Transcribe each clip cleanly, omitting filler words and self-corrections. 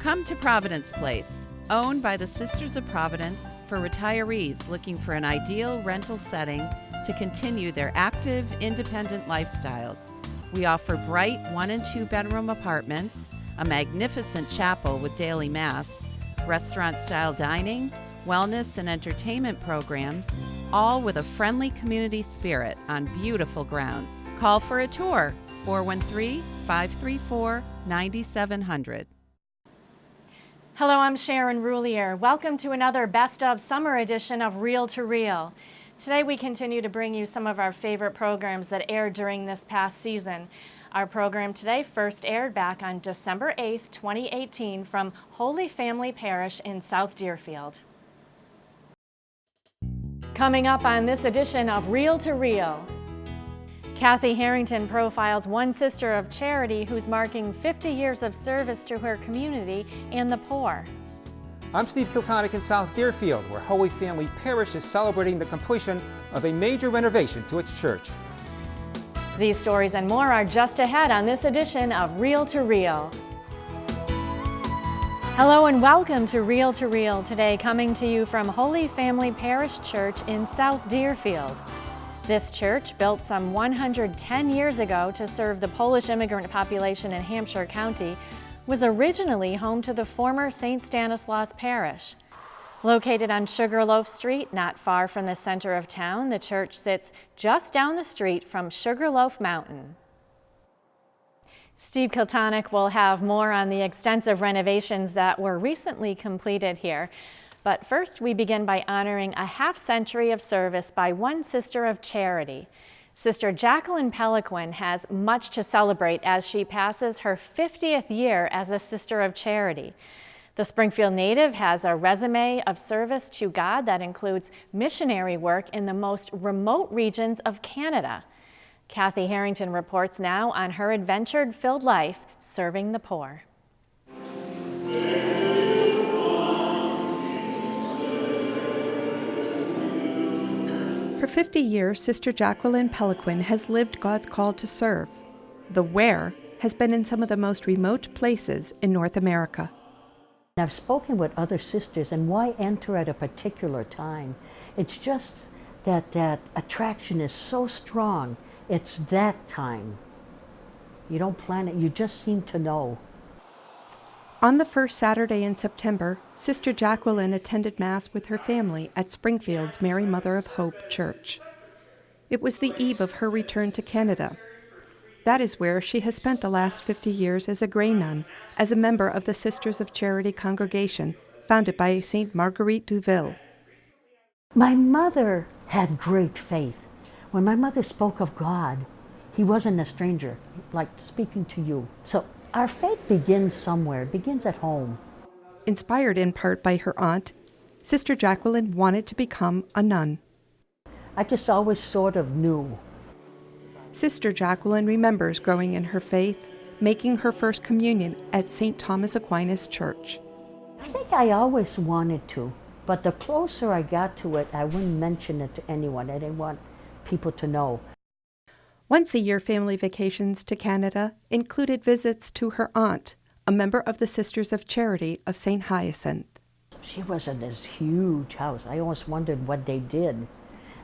Come to Providence Place, owned by the Sisters of Providence for retirees looking for an ideal rental setting to continue their active, independent lifestyles. We offer bright 1 and 2 bedroom apartments, a magnificent chapel with daily mass, restaurant-style dining, wellness and entertainment programs, all with a friendly community spirit on beautiful grounds. Call for a tour, 413-534-9700. Hello, I'm Sharon Roulier. Welcome to another Best of Summer edition of Reel to Reel. Today we continue to bring you some of our favorite programs that aired during this past season. Our program today first aired back on December 8th, 2018 from Holy Family Parish in South Deerfield. Coming up on this edition of Reel to Reel, Kathy Harrington profiles one sister of charity who's marking 50 years of service to her community and the poor. I'm Steve Kiltonic in South Deerfield, where Holy Family Parish is celebrating the completion of a major renovation to its church. These stories and more are just ahead on this edition of Reel to Reel. Hello and welcome to Reel to Reel, today coming to you from Holy Family Parish Church in South Deerfield. This church, built some 110 years ago to serve the Polish immigrant population in Hampshire County, was originally home to the former St. Stanislaus Parish. Located on Sugarloaf Street, not far from the center of town, the church sits just down the street from Sugarloaf Mountain. Steve Kiltonic will have more on the extensive renovations that were recently completed here. But first, we begin by honoring a half-century of service by one sister of charity. Sister Jacqueline Peliquin has much to celebrate as she passes her 50th year as a sister of charity. The Springfield native has a resume of service to God that includes missionary work in the most remote regions of Canada. Kathy Harrington reports now on her adventure-filled life serving the poor. For 50 years, Sister Jacqueline Peliquin has lived God's call to serve. The where has been in some of the most remote places in North America. I've spoken with other sisters, and why enter at a particular time? It's just that attraction is so strong. It's that time. You don't plan it, you just seem to know. On the first Saturday in September, Sister Jacqueline attended Mass with her family at Springfield's Mary Mother of Hope Church. It was the eve of her return to Canada. That is where she has spent the last 50 years as a Grey Nun, as a member of the Sisters of Charity congregation founded by St. Marguerite Duville. My mother had great faith. When my mother spoke of God, he wasn't a stranger, like speaking to you. So our faith begins somewhere, it begins at home. Inspired in part by her aunt, Sister Jacqueline wanted to become a nun. I just always sort of knew. Sister Jacqueline remembers growing in her faith, making her first communion at St. Thomas Aquinas Church. I think I always wanted to, but the closer I got to it, I wouldn't mention it to anyone. I didn't want people to know. Once-a-year family vacations to Canada included visits to her aunt, a member of the Sisters of Charity of St. Hyacinth. She was in this huge house. I almost wondered what they did.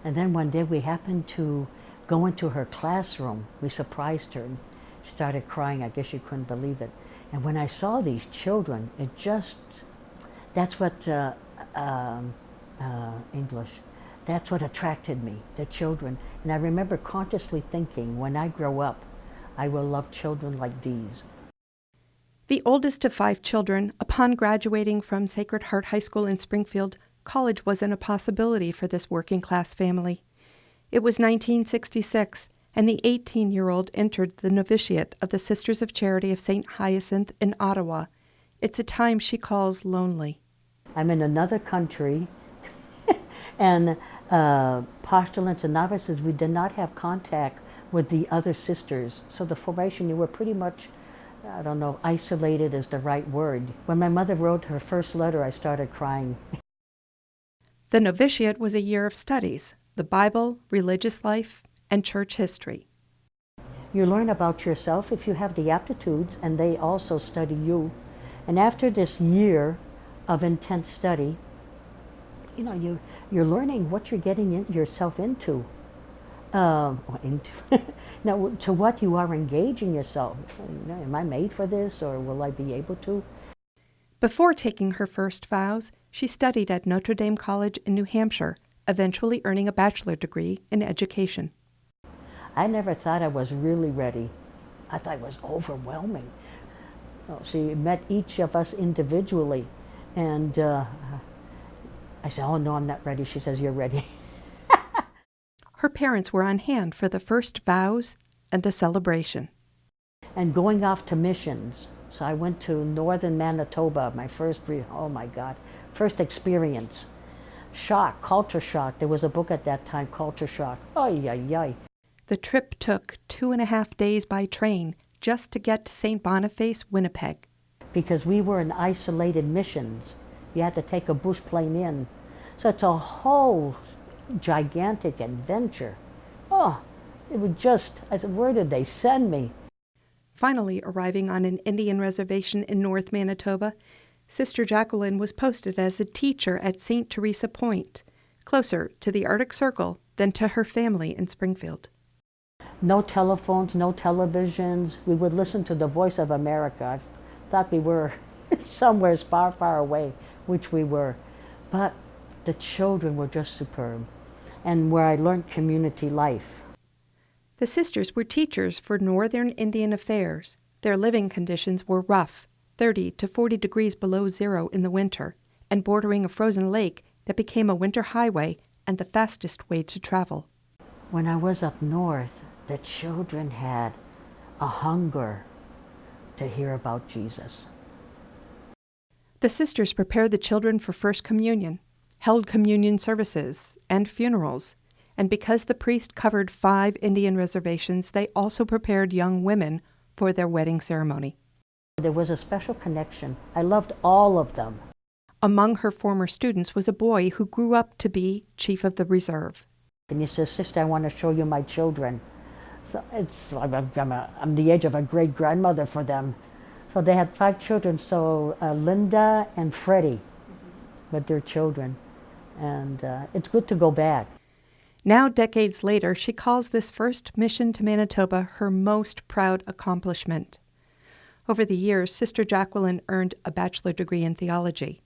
And then one day we happened to go into her classroom. We surprised her, and she started crying. I guess she couldn't believe it. And when I saw these children, it just, that's what, English. That's what attracted me, the children. And I remember consciously thinking, when I grow up, I will love children like these. The oldest of 5 children, upon graduating from Sacred Heart High School in Springfield, college wasn't a possibility for this working-class family. It was 1966, and the 18-year-old entered the novitiate of the Sisters of Charity of St. Hyacinth in Ottawa. It's a time she calls lonely. I'm in another country, and postulants and novices, we did not have contact with the other sisters. So the formation, you were pretty much, I don't know, isolated is the right word. When my mother wrote her first letter, I started crying. The novitiate was a year of studies, the Bible, religious life, and church history. You learn about yourself if you have the aptitudes, and they also study you. And after this year of intense study, you know, you're learning what you're getting yourself into. Now, to what you are engaging yourself. Am I made for this, or will I be able to? Before taking her first vows, she studied at Notre Dame College in New Hampshire, eventually earning a bachelor degree in education. I never thought I was really ready. I thought it was overwhelming. Well, she met each of us individually, and I said, "Oh no, I'm not ready." She says, "You're ready." Her parents were on hand for the first vows and the celebration. And going off to missions. So I went to northern Manitoba, my first experience. Shock, culture shock. There was a book at that time, Culture Shock. Ay, ay, ay. The trip took 2.5 days by train just to get to St. Boniface, Winnipeg. Because we were in isolated missions. You had to take a bush plane in. So it's a whole gigantic adventure. Oh, it was just, I said, where did they send me? Finally arriving on an Indian reservation in North Manitoba, Sister Jacqueline was posted as a teacher at St. Teresa Point, closer to the Arctic Circle than to her family in Springfield. No telephones, no televisions. We would listen to the Voice of America. I thought we were somewhere far, far away, which we were. But the children were just superb, and where I learned community life. The sisters were teachers for Northern Indian Affairs. Their living conditions were rough, 30 to 40 degrees below zero in the winter, and bordering a frozen lake that became a winter highway and the fastest way to travel. When I was up north, the children had a hunger to hear about Jesus. The sisters prepared the children for First Communion, held communion services and funerals, and because the priest covered 5 Indian reservations, they also prepared young women for their wedding ceremony. There was a special connection. I loved all of them. Among her former students was a boy who grew up to be chief of the reserve. And he says, "Sister, I want to show you my children." So I'm the age of a great-grandmother for them. So they had 5 children, so Linda and Freddie with their children. And it's good to go back. Now, decades later, she calls this first mission to Manitoba her most proud accomplishment. Over the years, Sister Jacqueline earned a bachelor degree in theology.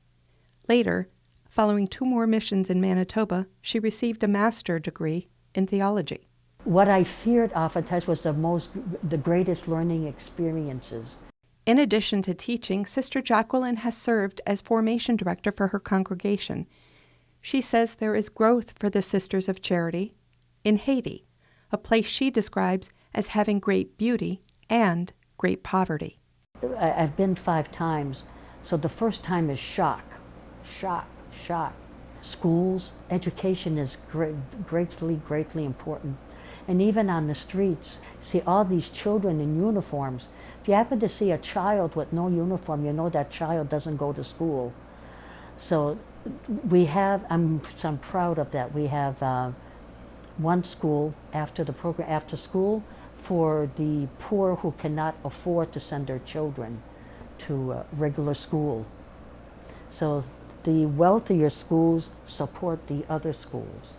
Later, following 2 more missions in Manitoba, she received a master's degree in theology. What I feared oftentimes was the greatest learning experiences. In addition to teaching, Sister Jacqueline has served as formation director for her congregation. She says there is growth for the Sisters of Charity in Haiti, a place she describes as having great beauty and great poverty. I've been 5 times, so the first time is shock. Schools, education is greatly important. And even on the streets, see all these children in uniforms. If you happen to see a child with no uniform, you know that child doesn't go to school. So we have, I'm proud of that. We have one school after the program, after school, for the poor who cannot afford to send their children to regular school. So the wealthier schools support the other schools.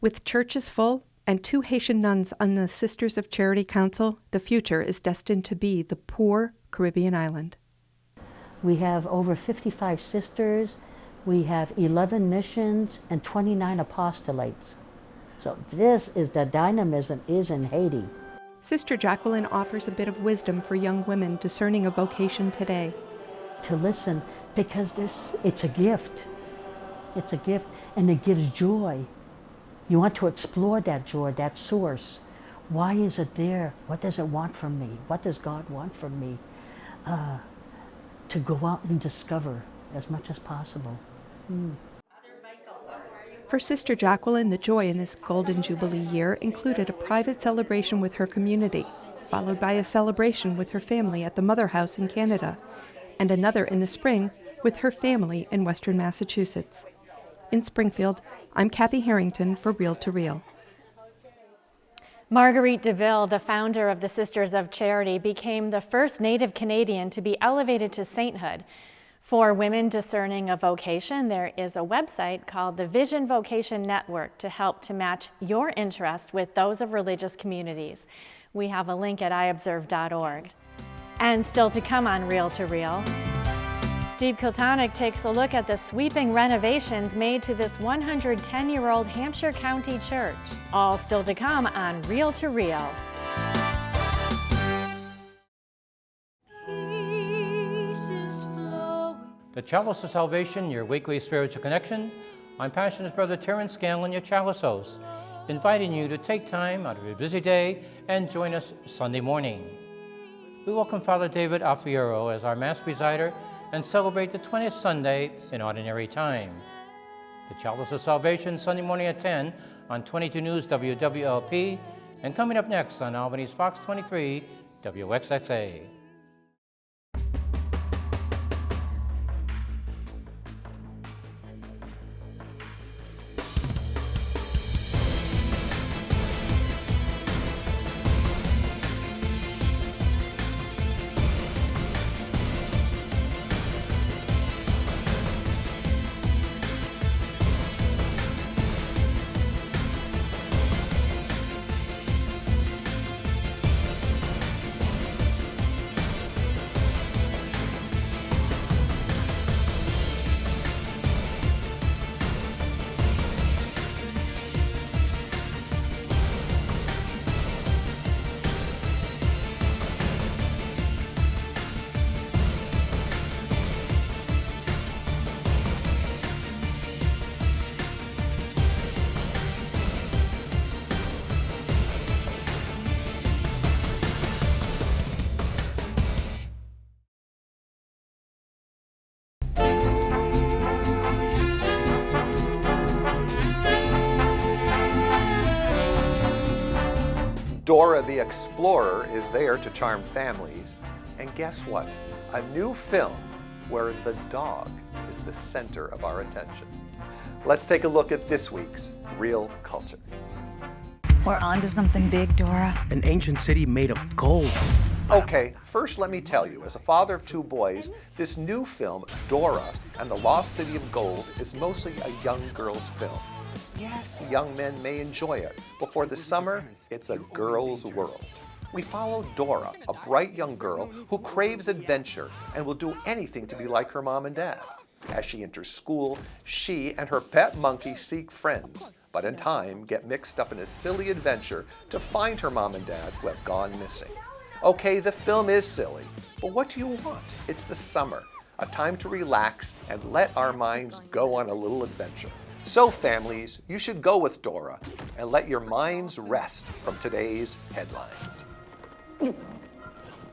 With churches full and 2 Haitian nuns on the Sisters of Charity Council, the future is destined to be the poor Caribbean island. We have over 55 sisters, we have 11 missions, and 29 apostolates. So this is the dynamism is in Haiti. Sister Jacqueline offers a bit of wisdom for young women discerning a vocation today. To listen, because it's a gift. It's a gift, and it gives joy. You want to explore that joy, that source. Why is it there? What does it want from me? What does God want from me? To go out and discover as much as possible. For Sister Jacqueline, the joy in this Golden Jubilee year included a private celebration with her community, followed by a celebration with her family at the Mother House in Canada, and another in the spring with her family in Western Massachusetts. In Springfield, I'm Kathy Harrington for Reel to Reel. Marguerite DeVille, the founder of the Sisters of Charity, became the first Native Canadian to be elevated to sainthood. For women discerning a vocation, there is a website called the Vision Vocation Network to help to match your interest with those of religious communities. We have a link at iobserve.org. And still to come on Reel to Reel, Steve Kiltonick takes a look at the sweeping renovations made to this 110-year-old Hampshire County church. All still to come on Reel to Reel. The Chalice of Salvation, your weekly spiritual connection. I'm Passionate Brother Terrence Scanlon, your Chalice host, inviting you to take time out of your busy day and join us Sunday morning. We welcome Father David Alfiero as our Mass presider and celebrate the 20th Sunday in Ordinary Time. The Chalice of Salvation, Sunday morning at 10 on 22 News WWLP, and coming up next on Albany's Fox 23 WXXA. Dora the Explorer is there to charm families. And guess what? A new film where the dog is the center of our attention. Let's take a look at this week's Real Culture. We're on to something big, Dora. An ancient city made of gold. Okay, first let me tell you, as a father of two boys, this new film, Dora and the Lost City of Gold, is mostly a young girl's film. Yes, young men may enjoy it, but for the summer, it's a girl's world. We follow Dora, a bright young girl who craves adventure and will do anything to be like her mom and dad. As she enters school, she and her pet monkey seek friends, but in time get mixed up in a silly adventure to find her mom and dad who have gone missing. Okay, the film is silly, but what do you want? It's the summer, a time to relax and let our minds go on a little adventure. So families, you should go with Dora and let your minds rest from today's headlines.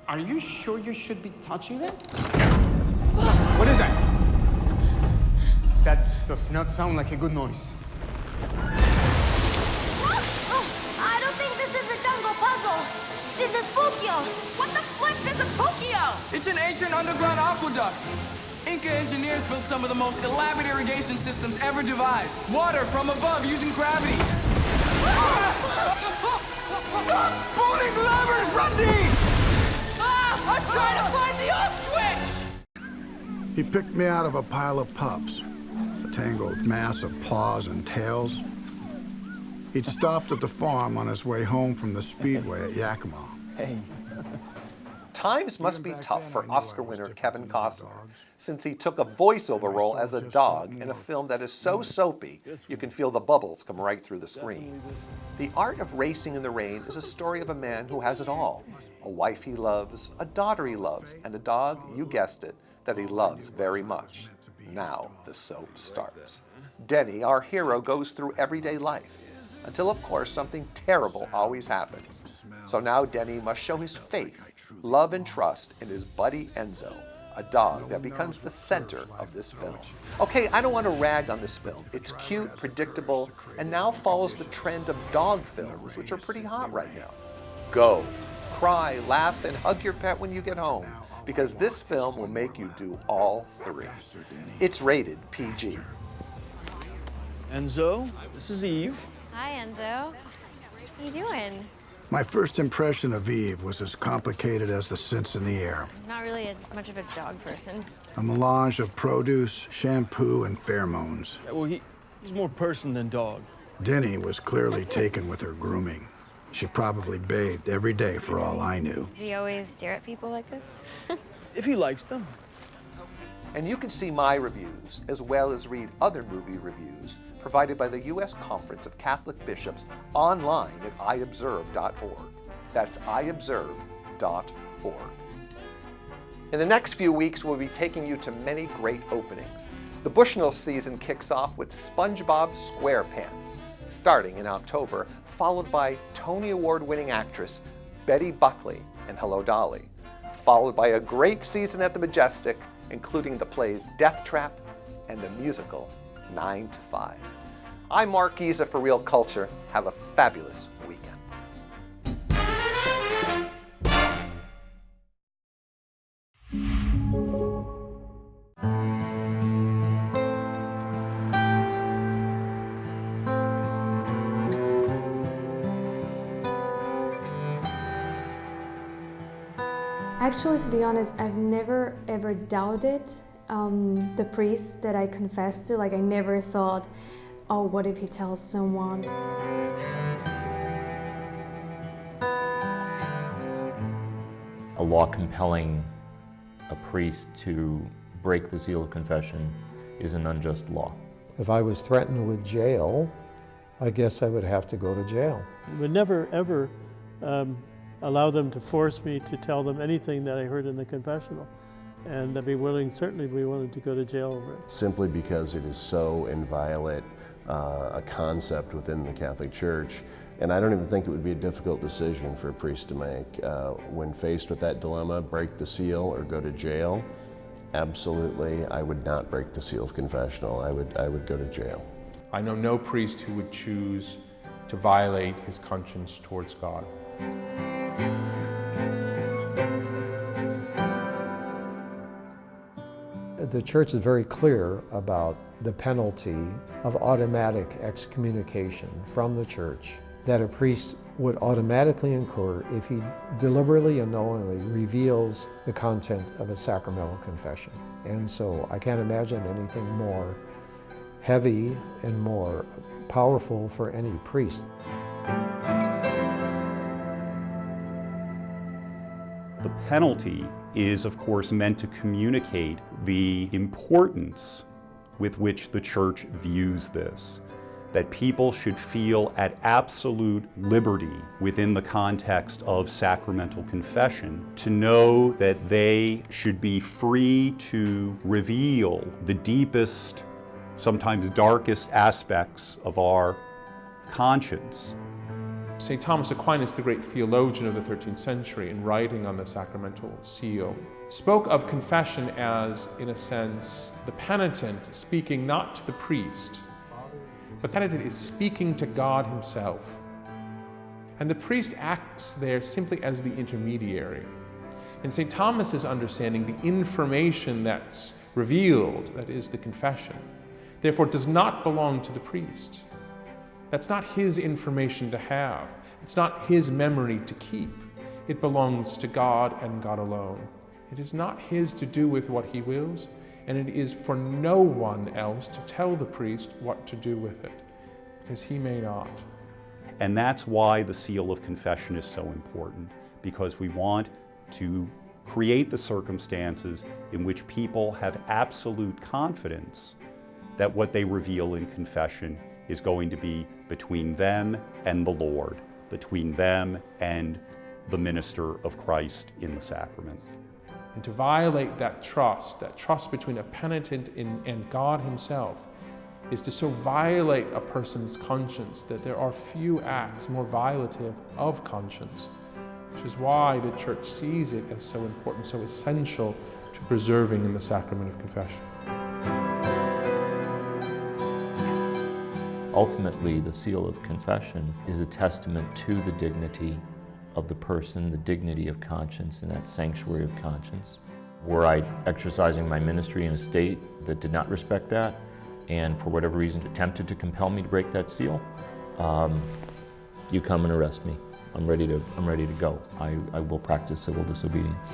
Are you sure you should be touching that? What is that? That does not sound like a good noise. I don't think this is a jungle puzzle. This is Fukio. What the flip is a Fukio? It's an ancient underground aqueduct. Inca engineers built some of the most elaborate irrigation systems ever devised. Water from above using gravity. Stop pulling levers, Randy! I'm trying to find the off switch! He picked me out of a pile of pups, a tangled mass of paws and tails. He'd stopped at the farm on his way home from the speedway at Yakima. Hey. Times must be tough for Oscar winner Kevin Costner, since he took a voiceover role as a dog in a film that is so soapy you can feel the bubbles come right through the screen. The Art of Racing in the Rain is a story of a man who has it all. A wife he loves, a daughter he loves, and a dog, you guessed it, that he loves very much. Now the soap starts. Denny, our hero, goes through everyday life, until of course something terrible always happens. So now Denny must show his faith, love and trust in his buddy Enzo, a dog that becomes the center of this film. Okay, I don't want to rag on this film. It's cute, predictable, and now follows the trend of dog films, which are pretty hot right now. Go, cry, laugh, and hug your pet when you get home, because this film will make you do all three. It's rated PG. Enzo, this is Eve. Hi, Enzo. How you doing? My first impression of Eve was as complicated as the scents in the air. Not really much of a dog person. A melange of produce, shampoo, and pheromones. Well, he's more person than dog. Denny was clearly taken with her grooming. She probably bathed every day for all I knew. Does he always stare at people like this? If he likes them. And you can see my reviews, as well as read other movie reviews provided by the U.S. Conference of Catholic Bishops online at iobserve.org. That's iobserve.org. In the next few weeks, we'll be taking you to many great openings. The Bushnell season kicks off with SpongeBob SquarePants, starting in October, followed by Tony Award-winning actress Betty Buckley and Hello Dolly, followed by a great season at the Majestic, including the plays Death Trap and the musical 9 to 5. I'm Mark Giza for Real Culture. Have a fabulous weekend. Actually, to be honest, I've never ever doubted the priest that I confessed to. Like, I never thought, oh, what if he tells someone? A law compelling a priest to break the seal of confession is an unjust law. If I was threatened with jail, I guess I would have to go to jail. I would never, ever allow them to force me to tell them anything that I heard in the confessional. And I'd be willing, certainly be willing to go to jail over it. Simply because it is so inviolate a concept within the Catholic Church. And I don't even think it would be a difficult decision for a priest to make. When faced with that dilemma, break the seal or go to jail, absolutely, I would not break the seal of confessional. I would go to jail. I know no priest who would choose to violate his conscience towards God. The Church is very clear about the penalty of automatic excommunication from the Church that a priest would automatically incur if he deliberately and knowingly reveals the content of a sacramental confession. And so I can't imagine anything more heavy and more powerful for any priest. The penalty is, of course, meant to communicate the importance with which the Church views this, that people should feel at absolute liberty within the context of sacramental confession to know that they should be free to reveal the deepest, sometimes darkest aspects of our conscience. St. Thomas Aquinas, the great theologian of the 13th century, in writing on the sacramental seal, spoke of confession as, in a sense, the penitent speaking not to the priest. The penitent is speaking to God himself. And the priest acts there simply as the intermediary. In St. Thomas's understanding, the information that's revealed, that is the confession, therefore does not belong to the priest. That's not his information to have. It's not his memory to keep. It belongs to God and God alone. It is not his to do with what he wills, and it is for no one else to tell the priest what to do with it, because he may not. And that's why the seal of confession is so important, because we want to create the circumstances in which people have absolute confidence that what they reveal in confession is going to be between them and the Lord, between them and the minister of Christ in the sacrament. And to violate that trust between a penitent and God himself, is to so violate a person's conscience that there are few acts more violative of conscience, which is why the Church sees it as so important, so essential to preserving in the sacrament of confession. Ultimately, the seal of confession is a testament to the dignity of the person, the dignity of conscience, and that sanctuary of conscience. Were I exercising my ministry in a state that did not respect that, and for whatever reason attempted to compel me to break that seal, you come and arrest me. I'm ready to go. I will practice civil disobedience.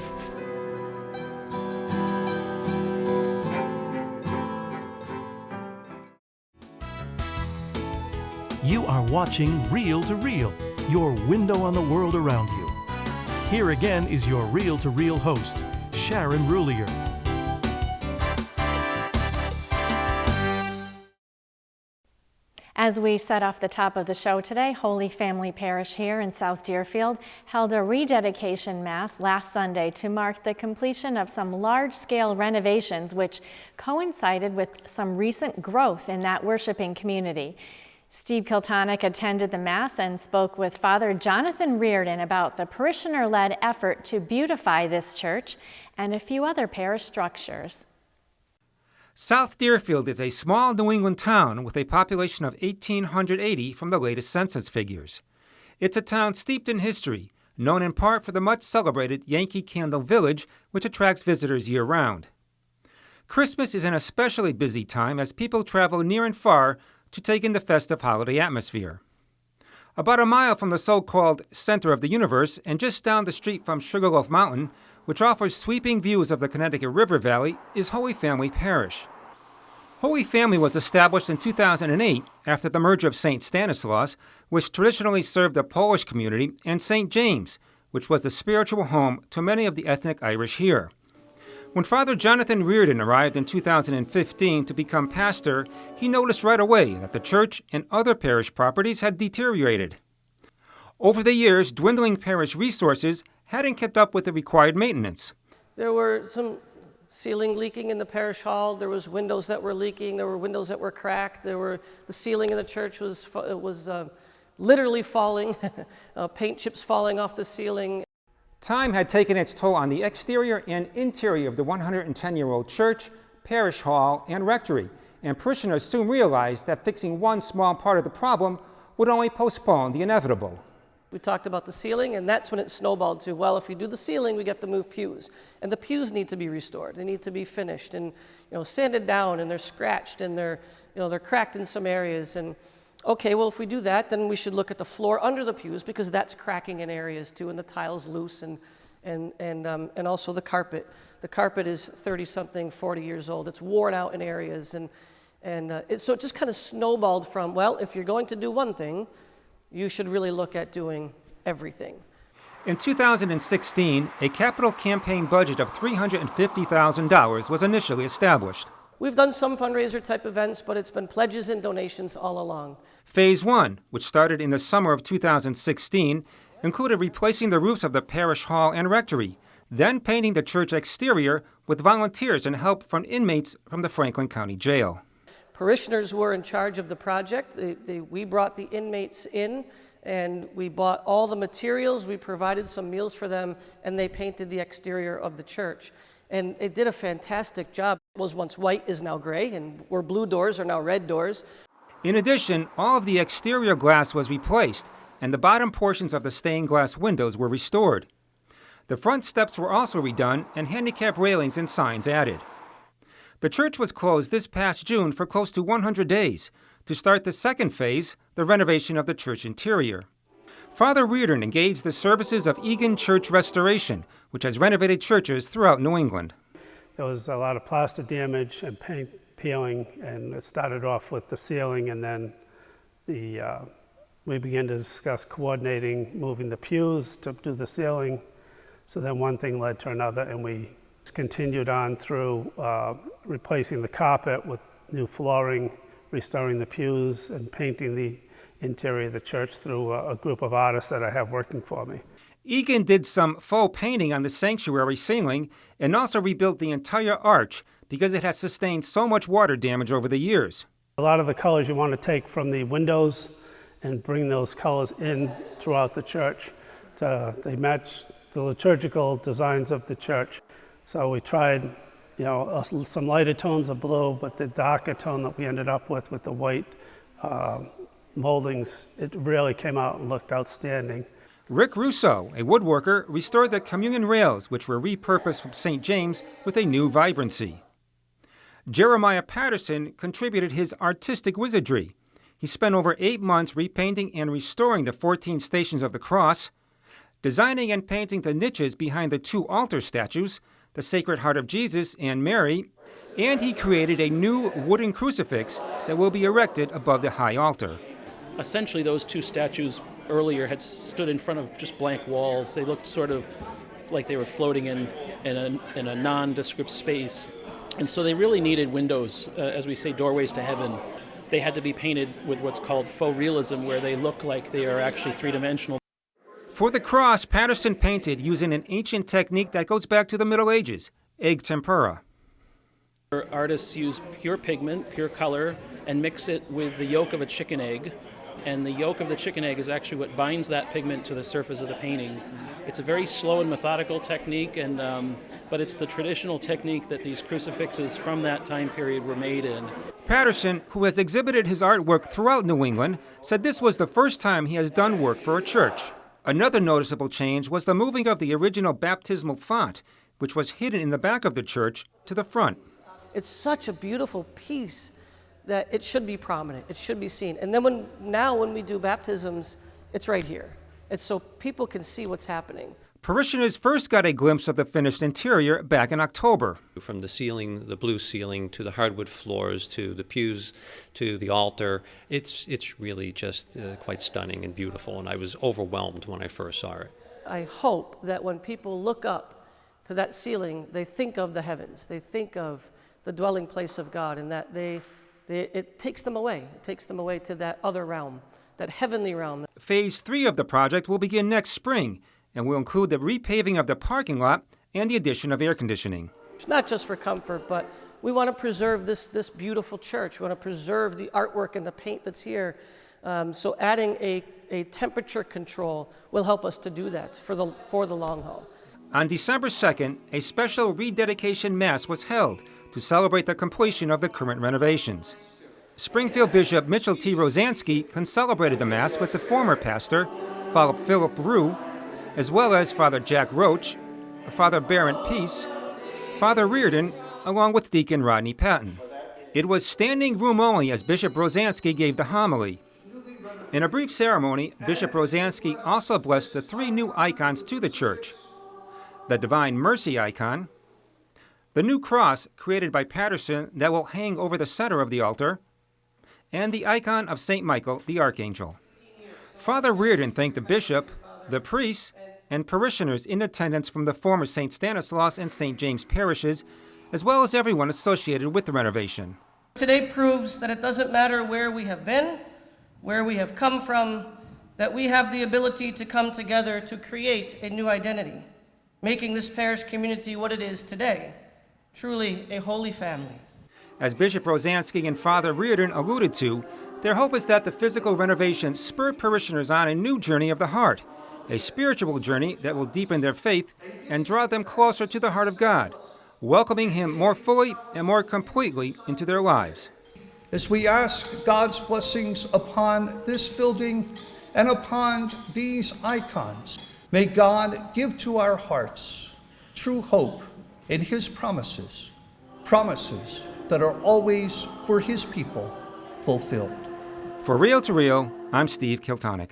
You are watching Reel to Reel, your window on the world around you. Here again is your Reel to Reel host, Sharon Roulier. As we set off the top of the show today, Holy Family Parish here in South Deerfield held a rededication Mass last Sunday to mark the completion of some large-scale renovations which coincided with some recent growth in that worshiping community. Steve Kiltonick attended the Mass and spoke with Father Jonathan Reardon about the parishioner-led effort to beautify this church and a few other parish structures. South Deerfield is a small New England town with a population of 1,880 from the latest census figures. It's a town steeped in history, known in part for the much-celebrated Yankee Candle Village, which attracts visitors year-round. Christmas is an especially busy time as people travel near and far to take in the festive holiday atmosphere. About a mile from the so-called center of the universe and just down the street from Sugarloaf Mountain, which offers sweeping views of the Connecticut River Valley, is Holy Family Parish. Holy Family was established in 2008 after the merger of St. Stanislaus, which traditionally served the Polish community, and St. James, which was the spiritual home to many of the ethnic Irish here. When Father Jonathan Reardon arrived in 2015 to become pastor, he noticed right away that the church and other parish properties had deteriorated. Over the years, dwindling parish resources hadn't kept up with the required maintenance. There were some ceiling leaking in the parish hall. There was windows that were leaking. There were windows that were cracked. The ceiling in the church was literally falling, paint chips falling off the ceiling. Time had taken its toll on the exterior and interior of the 110-year-old church, parish hall, and rectory, and parishioners soon realized that fixing one small part of the problem would only postpone the inevitable. We talked about the ceiling, and that's when it snowballed to, well, if we do the ceiling, we have to move pews. And the pews need to be restored. They need to be finished and, sanded down, and they're scratched, and they're cracked in some areas. And okay, well, if we do that, then we should look at the floor under the pews because that's cracking in areas too, and the tile's loose, and also the carpet. The carpet is 30-something, 40 years old. It's worn out in areas, so it just kind of snowballed from, well, if you're going to do one thing, you should really look at doing everything. In 2016, a capital campaign budget of $350,000 was initially established. We've done some fundraiser type events, but it's been pledges and donations all along. Phase 1, which started in the summer of 2016, included replacing the roofs of the parish hall and rectory, then painting the church exterior with volunteers and help from inmates from the Franklin County Jail. Parishioners were in charge of the project. We brought the inmates in, and we bought all the materials. We provided some meals for them, and they painted the exterior of the church. And it did a fantastic job. It was once white, is now gray, and where blue doors are now red doors. In addition, all of the exterior glass was replaced, and the bottom portions of the stained glass windows were restored. The front steps were also redone, and handicap railings and signs added. The church was closed this past June for close to 100 days to start the second phase, the renovation of the church interior. Father Reardon engaged the services of Egan Church Restoration, which has renovated churches throughout New England. There was a lot of plaster damage and paint peeling, and it started off with the ceiling, and then we began to discuss coordinating, moving the pews to do the ceiling. So then one thing led to another, and we continued on through replacing the carpet with new flooring, restoring the pews, and painting the interior of the church through a group of artists that I have working for me. Egan did some faux painting on the sanctuary ceiling and also rebuilt the entire arch because it has sustained so much water damage over the years. A lot of the colors you want to take from the windows and bring those colors in throughout the church. They match the liturgical designs of the church. So we tried, some lighter tones of blue, but the darker tone that we ended up with the white moldings, it really came out and looked outstanding. Rick Russo, a woodworker, restored the communion rails, which were repurposed from St. James with a new vibrancy. Jeremiah Patterson contributed his artistic wizardry. He spent over 8 months repainting and restoring the 14 stations of the cross, designing and painting the niches behind the 2 altar statues, the Sacred Heart of Jesus and Mary, and he created a new wooden crucifix that will be erected above the high altar. Essentially, those 2 statues earlier had stood in front of just blank walls. They looked sort of like they were floating in a nondescript space. And so they really needed windows, as we say, doorways to heaven. They had to be painted with what's called faux realism, where they look like they are actually three-dimensional. For the cross, Patterson painted using an ancient technique that goes back to the Middle Ages, egg tempera. Artists use pure pigment, pure color, and mix it with the yolk of a chicken egg. And the yolk of the chicken egg is actually what binds that pigment to the surface of the painting. It's a very slow and methodical technique, but it's the traditional technique that these crucifixes from that time period were made in. Patterson, who has exhibited his artwork throughout New England, said this was the first time he has done work for a church. Another noticeable change was the moving of the original baptismal font, which was hidden in the back of the church, to the front. It's such a beautiful piece that it should be prominent, it should be seen. And then when we do baptisms, it's right here. It's so people can see what's happening. Parishioners first got a glimpse of the finished interior back in October. From the ceiling, the blue ceiling, to the hardwood floors, to the pews, to the altar, it's really just quite stunning and beautiful, and I was overwhelmed when I first saw it. I hope that when people look up to that ceiling, they think of the heavens, they think of the dwelling place of God, and that it takes them away. It takes them away to that other realm, that heavenly realm. Phase 3 of the project will begin next spring and will include the repaving of the parking lot and the addition of air conditioning. It's not just for comfort, but we want to preserve this beautiful church. We want to preserve the artwork and the paint that's here. So adding a temperature control will help us to do that for the long haul. On December 2nd, a special rededication mass was held to celebrate the completion of the current renovations. Springfield Bishop Mitchell T. Rosansky celebrated the Mass with the former pastor, Father Philip Rue, as well as Father Jack Roach, Father Barron Peace, Father Reardon, along with Deacon Rodney Patton. It was standing room only as Bishop Rosansky gave the homily. In a brief ceremony, Bishop Rosansky also blessed the 3 new icons to the church: the Divine Mercy icon, the new cross created by Patterson that will hang over the center of the altar, and the icon of St. Michael the Archangel. Father Reardon thanked the bishop, the priests, and parishioners in attendance from the former St. Stanislaus and St. James parishes, as well as everyone associated with the renovation. Today proves that it doesn't matter where we have been, where we have come from, that we have the ability to come together to create a new identity, making this parish community what it is today, truly a holy family. As Bishop Rosansky and Father Reardon alluded to, their hope is that the physical renovation spur parishioners on a new journey of the heart, a spiritual journey that will deepen their faith and draw them closer to the heart of God, welcoming Him more fully and more completely into their lives. As we ask God's blessings upon this building and upon these icons, may God give to our hearts true hope in His promises, promises that are always for His people fulfilled. For Real to Real, I'm Steve Kiltonic.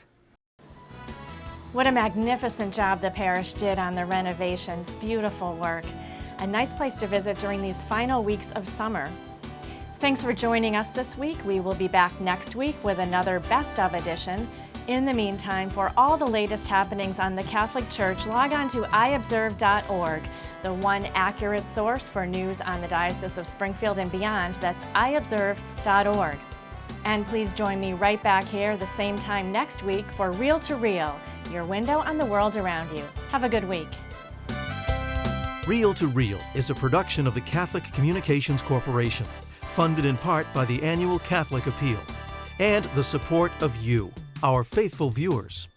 What a magnificent job the parish did on the renovations. Beautiful work. A nice place to visit during these final weeks of summer. Thanks for joining us this week. We will be back next week with another Best of edition. In the meantime, for all the latest happenings on the Catholic Church, log on to iobserve.org, the one accurate source for news on the Diocese of Springfield and beyond. That's iobserve.org. And please join me right back here the same time next week for Real to Real, your window on the world around you. Have a good week. Real to Real is a production of the Catholic Communications Corporation, funded in part by the annual Catholic Appeal, and the support of you, our faithful viewers.